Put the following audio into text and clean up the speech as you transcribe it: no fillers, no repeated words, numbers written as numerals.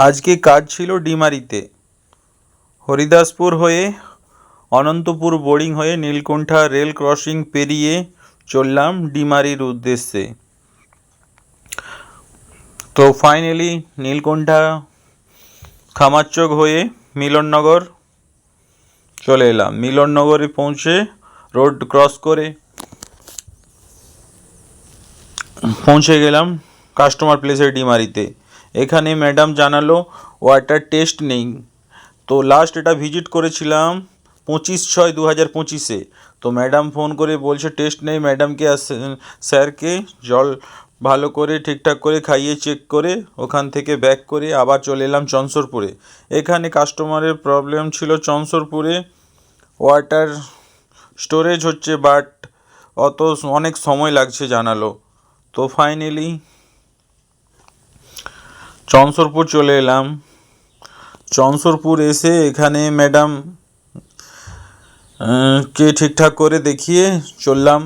আজকে কাজ ছিল ডিমারিতে। হরিদাসপুর হয়ে অনন্তপুর বোর্ডিং হয়ে নীলকণ্ঠা রেল ক্রসিং পেরিয়ে চললাম ডিমারির উদ্দেশ্যে। তো ফাইনালি নীলকণ্ঠা খামারচক হয়ে মিলননগর চলে এলাম। মিলননগরে পৌঁছে রোড ক্রস করে পৌঁছে গেলাম কাস্টমার প্লেসের ডিমারিতে। এখানে ম্যাডাম জানালো ওয়াটার টেস্ট নেই। তো লাস্ট এটা ভিজিট করেছিলাম 25/6/2025-এ। তো ম্যাডাম ফোন করে বলছে টেস্ট নেই। ম্যাডামকে আর স্যারকে জল ভালো করে ঠিকঠাক করে খাইয়ে চেক করে ওখান থেকে ব্যাক করে আবার চলে এলাম চনসরপুরে। এখানে কাস্টমারের প্রবলেম ছিল চনসরপুরে ওয়াটার স্টোরেজ হচ্ছে, বাট অনেক সময় লাগছে জানালো। তো ফাইনালি চনসরপুর চলে এলাম। চনসরপুর এসে এখানে ম্যাডাম কে ঠিকঠাক করে দেখিয়ে চললাম